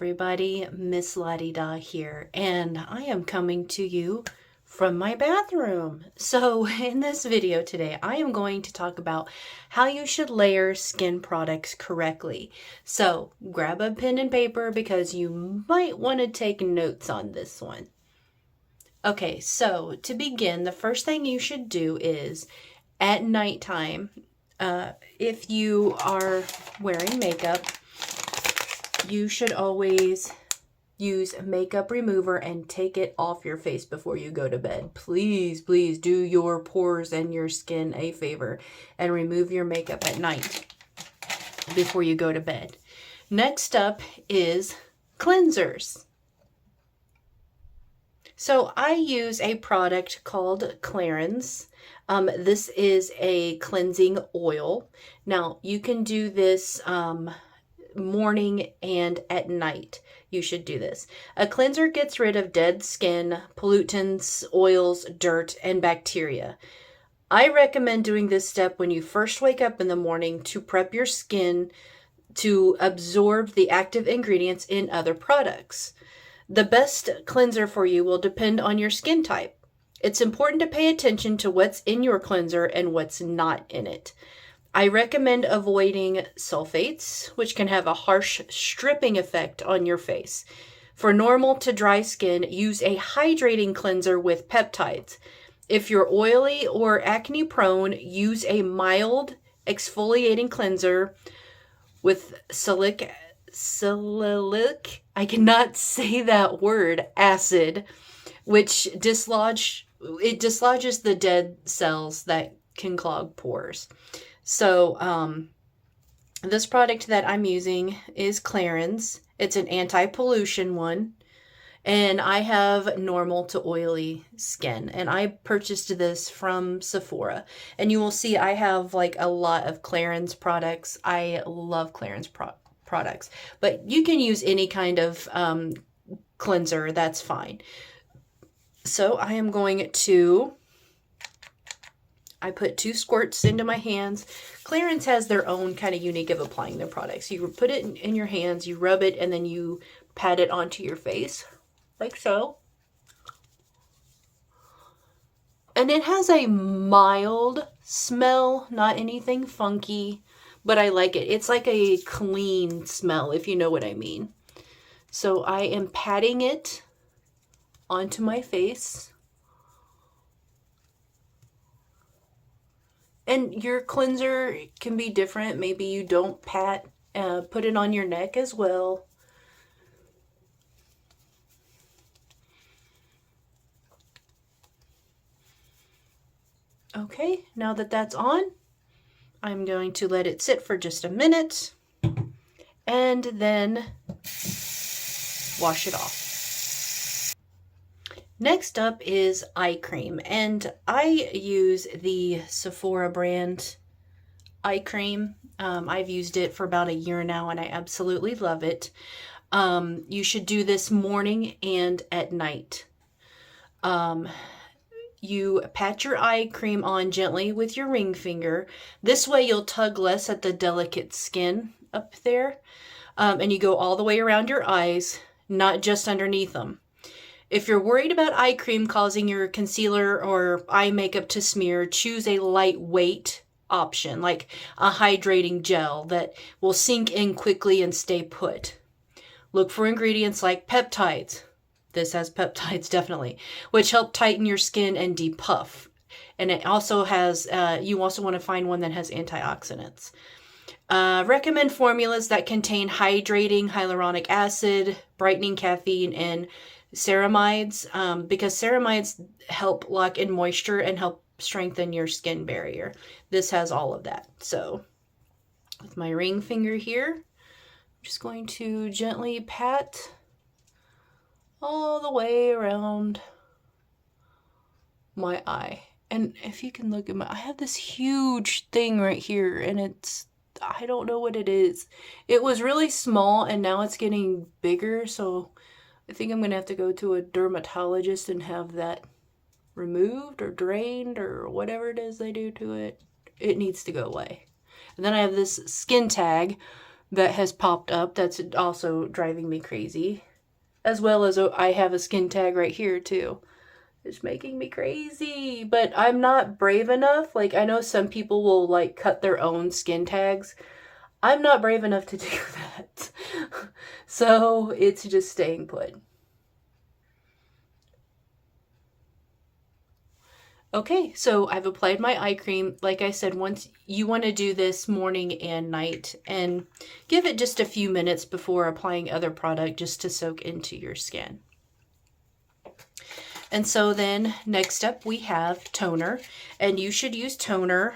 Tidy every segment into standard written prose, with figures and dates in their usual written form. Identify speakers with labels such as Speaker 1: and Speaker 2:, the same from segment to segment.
Speaker 1: everybody, Miss La-di-da here, and I am coming to you from my bathroom. So in this video today, I am going to talk about how you should layer skin products correctly. So grab a pen and paper because you might want to take notes on this one. Okay, so to begin, the first thing you should do is at nighttime, if you are wearing makeup, you should always use makeup remover and take it off your face before you go to bed. Please, please do your pores and your skin a favor and remove your makeup at night before you go to bed. Next up is cleansers. So I use a product called Clarins. This is a cleansing oil. Now you can do this morning and at night. You should do this. A cleanser gets rid of dead skin, pollutants, oils, dirt, and bacteria. I recommend doing this step when you first wake up in the morning to prep your skin to absorb the active ingredients in other products. The best cleanser for you will depend on your skin type. It's important to pay attention to what's in your cleanser and what's not in it. I recommend avoiding sulfates, which can have a harsh stripping effect on your face. For normal to dry skin, use a hydrating cleanser with peptides. If you're oily or acne prone, use a mild exfoliating cleanser with salicylic, I cannot say that word, acid, which dislodges the dead cells that can clog pores. So this product that I'm using is Clarins. It's an anti-pollution one, and I have normal to oily skin, and I purchased this from Sephora. And you will see I have like a lot of Clarins products. I love Clarins products, but you can use any kind of cleanser, that's fine. So I am going to put 2 squirts into my hands. Clarins has their own kind of unique of applying their products. You put it in your hands, you rub it, and then you pat it onto your face, like so. And it has a mild smell, not anything funky, but I like it. It's like a clean smell, if you know what I mean. So I am patting it onto my face. And your cleanser can be different. Maybe you don't pat, put it on your neck as well. Okay, now that that's on, I'm going to let it sit for just a minute and then wash it off. Next up is eye cream, and I use the Sephora brand eye cream. I've used it for about a year now and I absolutely love it. You should do this morning and at night. You pat your eye cream on gently with your ring finger. This way you'll tug less at the delicate skin up there. And you go all the way around your eyes, not just underneath them. If you're worried about eye cream causing your concealer or eye makeup to smear, choose a lightweight option, like a hydrating gel that will sink in quickly and stay put. Look for ingredients like peptides. This has peptides, definitely, which help tighten your skin and depuff. And it also has, you also want to find one that has antioxidants. Recommend formulas that contain hydrating hyaluronic acid, brightening caffeine, and ceramides, because ceramides help lock in moisture and help strengthen your skin barrier. This has all of that. So with my ring finger here, I'm just going to gently pat all the way around my eye. And if you can look at I have this huge thing right here, and I don't know what it is. It was really small and now it's getting bigger, so I think I'm going to have to go to a dermatologist and have that removed or drained or whatever it is they do to it. It needs to go away. And then I have this skin tag that has popped up that's also driving me crazy. As well as I have a skin tag right here too. It's making me crazy, but I'm not brave enough. Like, I know some people will like cut their own skin tags. I'm not brave enough to do that. So it's just staying put. Okay, so I've applied my eye cream. Like I said, once you want to do this morning and night, and give it just a few minutes before applying other product just to soak into your skin. And so then next up we have toner, and you should use toner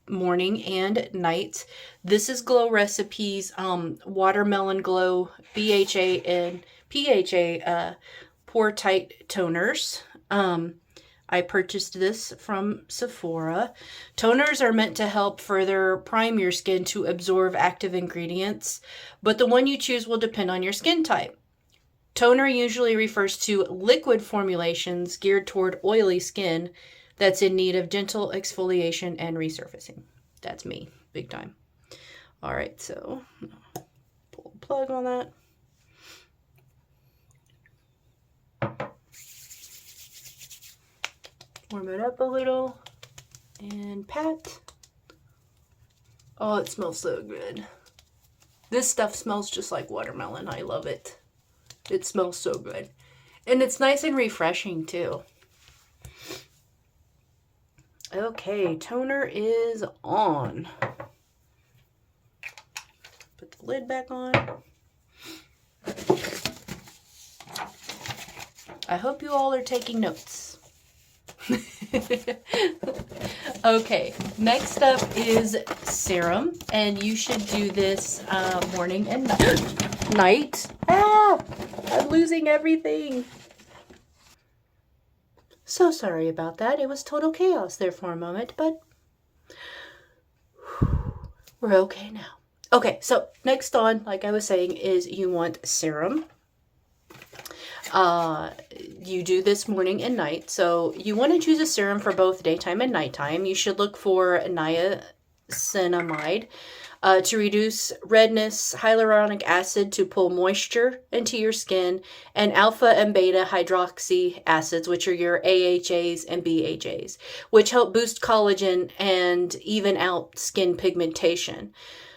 Speaker 1: morning and night. This is Glow Recipes Watermelon Glow BHA and PHA Pore Tight Toners. I purchased this from Sephora. Toners are meant to help further prime your skin to absorb active ingredients, but the one you choose will depend on your skin type. Toner usually refers to liquid formulations geared toward oily skin that's in need of gentle exfoliation and resurfacing. That's me, big time. All right, so pull the plug on that. Warm it up a little and pat. Oh, it smells so good. This stuff smells just like watermelon. I love it. It smells so good. And it's nice and refreshing too. Okay, toner is on. Put the lid back on. I hope you all are taking notes. Okay, next up is serum, and you should do this morning and night. Ah, I'm losing everything. So sorry about that. It was total chaos there for a moment, but we're okay now. Okay, so next on, like I was saying, is you want serum. You do this morning and night. So you want to choose a serum for both daytime and nighttime. You should look for niacinamide to reduce redness, hyaluronic acid to pull moisture into your skin, and alpha and beta hydroxy acids, which are your AHAs and BHAs, which help boost collagen and even out skin pigmentation.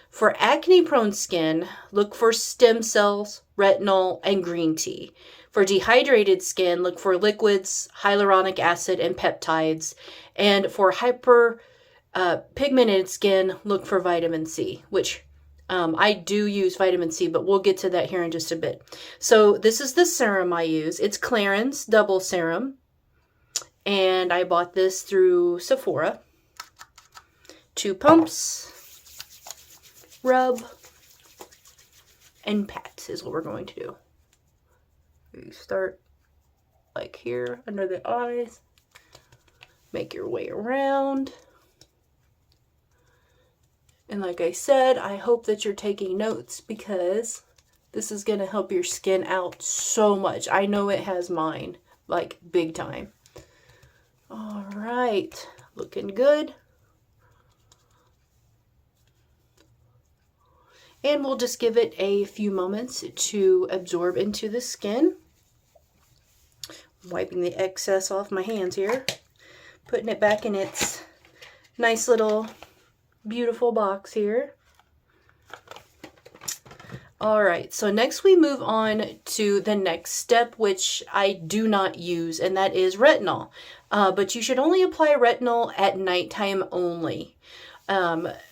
Speaker 1: For acne-prone skin, look for stem cells, retinol, and green tea. For dehydrated skin, look for liquids, hyaluronic acid, and peptides. And for hyperpigmented skin, look for vitamin C, which I do use vitamin C, but we'll get to that here in just a bit. So this is the serum I use. It's Clarins Double Serum. And I bought this through Sephora. 2 pumps. Rub. And pat is what we're going to do. You start like here under the eyes, make your way around. And like I said, I hope that you're taking notes because this is going to help your skin out so much. I know it has mine, like big time. All right, looking good. And we'll just give it a few moments to absorb into the skin. Wiping the excess off my hands here. Putting it back in its nice little beautiful box here. All right, so next we move on to the next step, which I do not use, and that is retinol. But you should only apply retinol at nighttime only.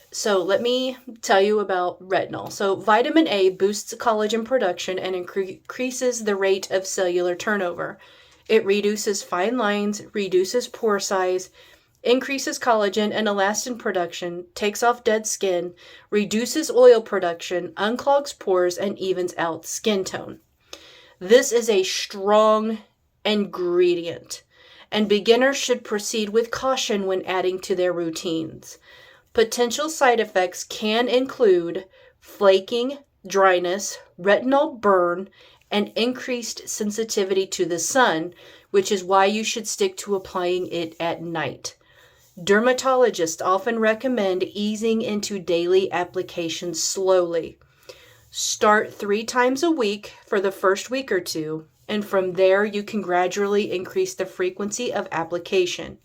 Speaker 1: So let me tell you about retinol. So vitamin A boosts collagen production and increases the rate of cellular turnover. It reduces fine lines, reduces pore size, increases collagen and elastin production, takes off dead skin, reduces oil production, unclogs pores, and evens out skin tone. This is a strong ingredient, and beginners should proceed with caution when adding to their routines. Potential side effects can include flaking, dryness, retinol burn, and increased sensitivity to the sun, which is why you should stick to applying it at night. Dermatologists often recommend easing into daily application slowly. Start 3 times a week for the first week or two, and from there you can gradually increase the frequency of application.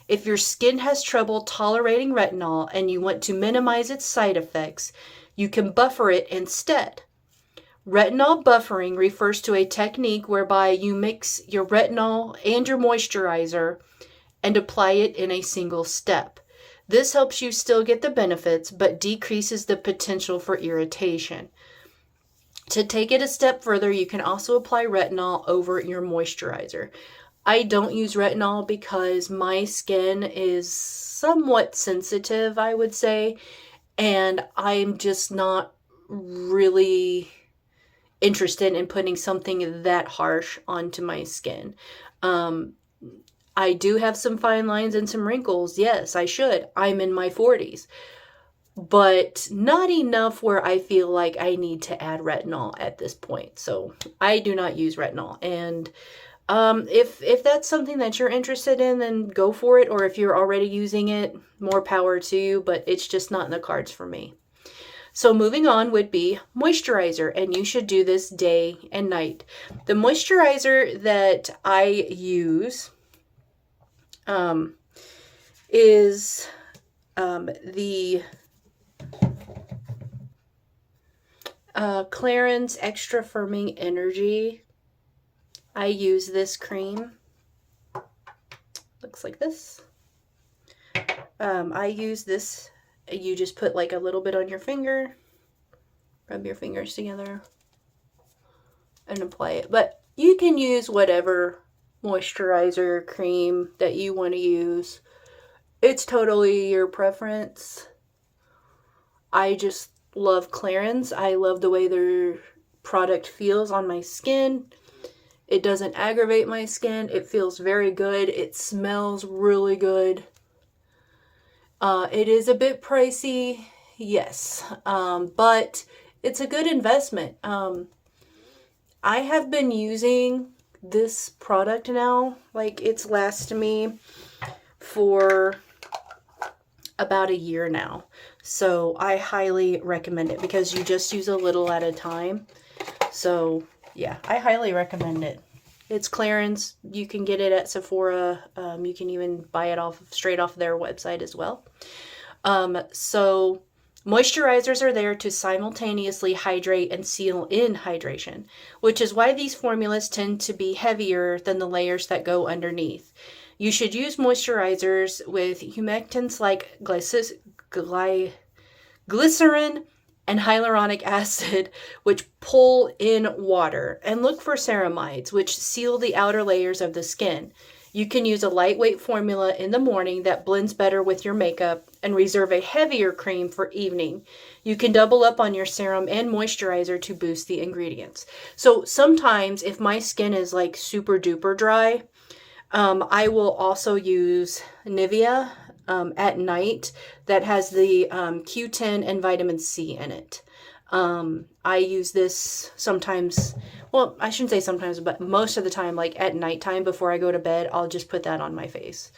Speaker 1: If your skin has trouble tolerating retinol and you want to minimize its side effects, you can buffer it instead. Retinol buffering refers to a technique whereby you mix your retinol and your moisturizer and apply it in a single step. This helps you still get the benefits, but decreases the potential for irritation. To take it a step further, you can also apply retinol over your moisturizer. I don't use retinol because my skin is somewhat sensitive, I would say, and I'm just not really interested in putting something that harsh onto my skin. I do have some fine lines and some wrinkles. Yes, I should. I'm in my 40s. But not enough where I feel like I need to add retinol at this point. So I do not use retinol. And if that's something that you're interested in, then go for it. Or if you're already using it, more power to you. But it's just not in the cards for me. So moving on would be moisturizer, and you should do this day and night. The moisturizer that I use is the Clarins Extra Firming Energy. I use this cream. Looks like this. I use this. You just put like a little bit on your finger, rub your fingers together, and apply it. But you can use whatever moisturizer cream that you want to use. It's totally your preference. I just love Clarins. I love the way their product feels on my skin. It doesn't aggravate my skin. It feels very good. It smells really good. It is a bit pricey, yes, but it's a good investment. I have been using this product now, like it's lasted me for about a year now. So I highly recommend it because you just use a little at a time. So yeah, I highly recommend it. It's Clarins. You can get it at Sephora. You can even buy it straight off their website as well. So moisturizers are there to simultaneously hydrate and seal in hydration, which is why these formulas tend to be heavier than the layers that go underneath. You should use moisturizers with humectants like glycerin and hyaluronic acid, which pull in water, and look for ceramides, which seal the outer layers of the skin. You can use a lightweight formula in the morning that blends better with your makeup and reserve a heavier cream for evening. You can double up on your serum and moisturizer to boost the ingredients. So sometimes if my skin is like super duper dry, I will also use Nivea at night that has the Q10 and vitamin C in it. I use this sometimes, well, I shouldn't say sometimes, but most of the time, like at nighttime before I go to bed, I'll just put that on my face.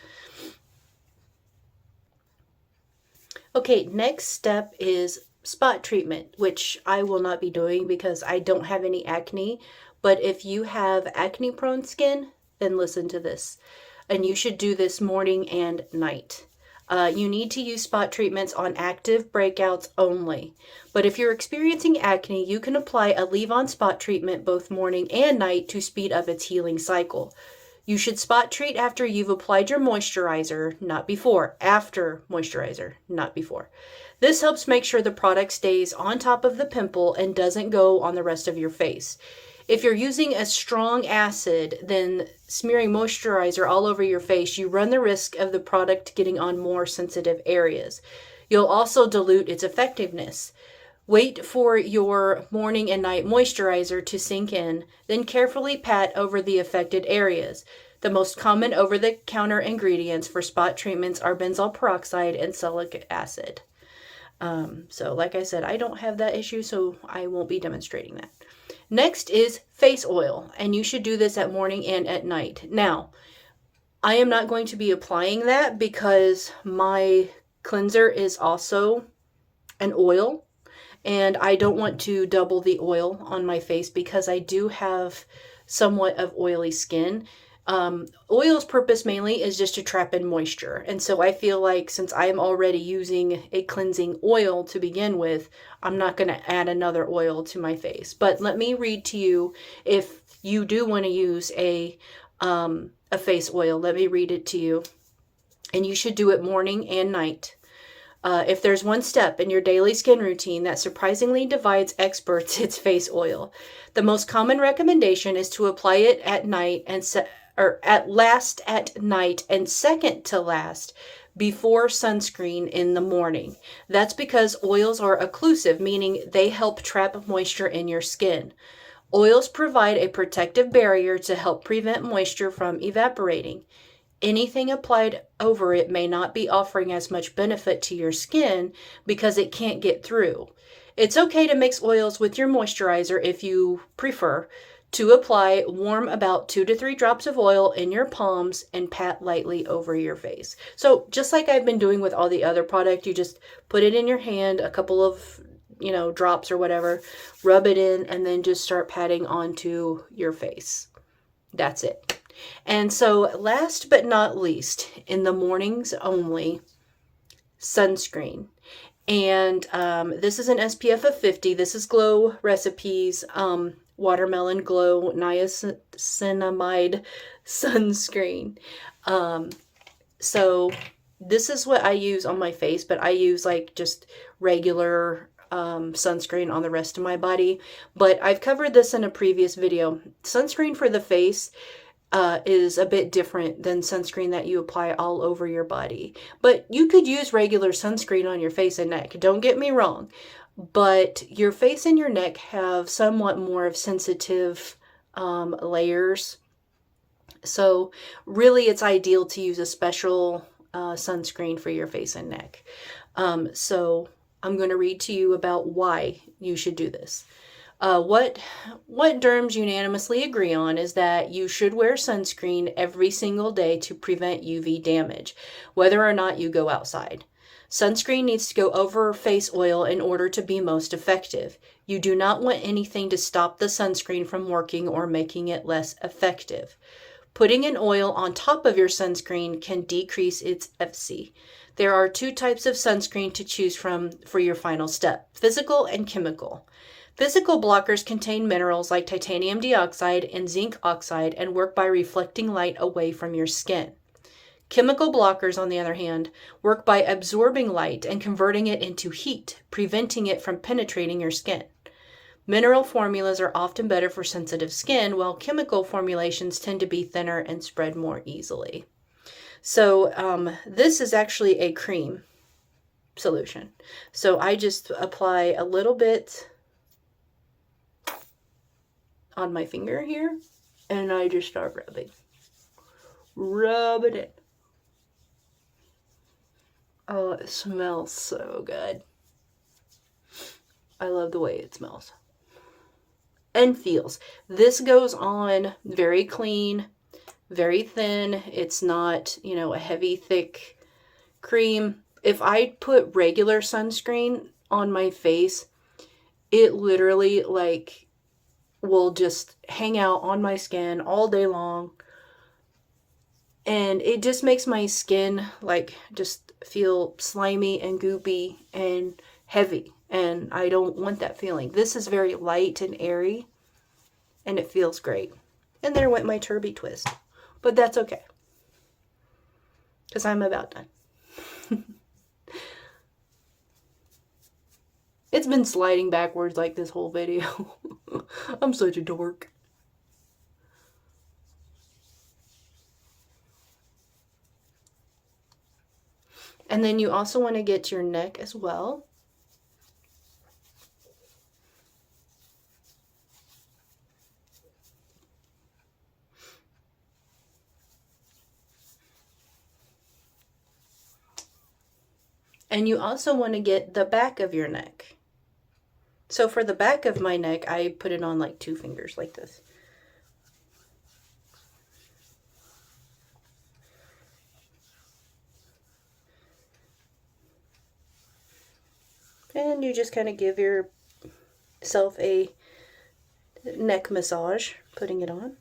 Speaker 1: Okay, next step is spot treatment, which I will not be doing because I don't have any acne. But if you have acne prone skin, then listen to this. And you should do this morning and night. You need to use spot treatments on active breakouts only. But if you're experiencing acne, you can apply a leave-on spot treatment both morning and night to speed up its healing cycle. You should spot treat after you've applied your moisturizer, not before. After moisturizer, not before. This helps make sure the product stays on top of the pimple and doesn't go on the rest of your face. If you're using a strong acid, then smearing moisturizer all over your face, you run the risk of the product getting on more sensitive areas. You'll also dilute its effectiveness. Wait for your morning and night moisturizer to sink in, then carefully pat over the affected areas. The most common over-the-counter ingredients for spot treatments are benzoyl peroxide and salicylic acid. So like I said, I don't have that issue, so I won't be demonstrating that. Next is face oil, and you should do this at morning and at night. Now, I am not going to be applying that because my cleanser is also an oil, and I don't want to double the oil on my face because I do have somewhat of oily skin. Oil's purpose mainly is just to trap in moisture. And so I feel like since I'm already using a cleansing oil to begin with, I'm not going to add another oil to my face. But let me read to you if you do want to use a face oil. Let me read it to you. And you should do it morning and night. If there's one step in your daily skin routine that surprisingly divides experts, it's face oil. The most common recommendation is to apply it at night or at last at night and second to last before sunscreen in the morning. That's because oils are occlusive, meaning they help trap moisture in your skin. Oils provide a protective barrier to help prevent moisture from evaporating. Anything applied over it may not be offering as much benefit to your skin because it can't get through. It's okay to mix oils with your moisturizer if you prefer. To apply, warm about 2 to 3 drops of oil in your palms and pat lightly over your face. So just like I've been doing with all the other product, you just put it in your hand, a couple of drops or whatever, rub it in, and then just start patting onto your face. That's it. And so last but not least, in the mornings only, sunscreen. And this is an SPF of 50. This is Glow Recipes Watermelon Glow Niacinamide Sunscreen. So this is what I use on my face, but I use like just regular sunscreen on the rest of my body. But I've covered this in a previous video. Sunscreen for the face is a bit different than sunscreen that you apply all over your body. But you could use regular sunscreen on your face and neck. Don't get me wrong. But your face and your neck have somewhat more of sensitive layers. So really it's ideal to use a special sunscreen for your face and neck. So I'm going to read to you about why you should do this. What derms unanimously agree on is that you should wear sunscreen every single day to prevent UV damage, whether or not you go outside. Sunscreen needs to go over face oil in order to be most effective. You do not want anything to stop the sunscreen from working or making it less effective. Putting an oil on top of your sunscreen can decrease its efficacy. There are 2 types of sunscreen to choose from for your final step: physical and chemical. Physical blockers contain minerals like titanium dioxide and zinc oxide and work by reflecting light away from your skin. Chemical blockers, on the other hand, work by absorbing light and converting it into heat, preventing it from penetrating your skin. Mineral formulas are often better for sensitive skin, while chemical formulations tend to be thinner and spread more easily. So this is actually a cream solution. So I just apply a little bit on my finger here, and I just start rubbing. Rub it in. Oh, it smells so good. I love the way it smells. And feels. This goes on very clean, very thin. It's not, a heavy, thick cream. If I put regular sunscreen on my face, it literally will just hang out on my skin all day long. And it just makes my skin just feel slimy and goopy and heavy. And I don't want that feeling. This is very light and airy, and it feels great. And there went my Turby twist. But that's okay, because I'm about done. It's been sliding backwards like this whole video. I'm such a dork. And then you also want to get your neck as well. And you also want to get the back of your neck. So for the back of my neck, I put it on like 2 fingers like this. And you just kind of give yourself a neck massage, putting it on.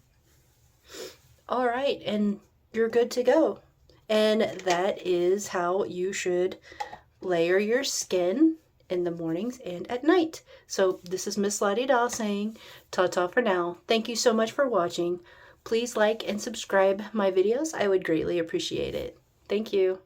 Speaker 1: All right, and you're good to go. And that is how you should layer your skin in the mornings and at night. So this is Miss Lottie Doll saying ta-ta for now. Thank you so much for watching. Please like and subscribe my videos. I would greatly appreciate it. Thank you.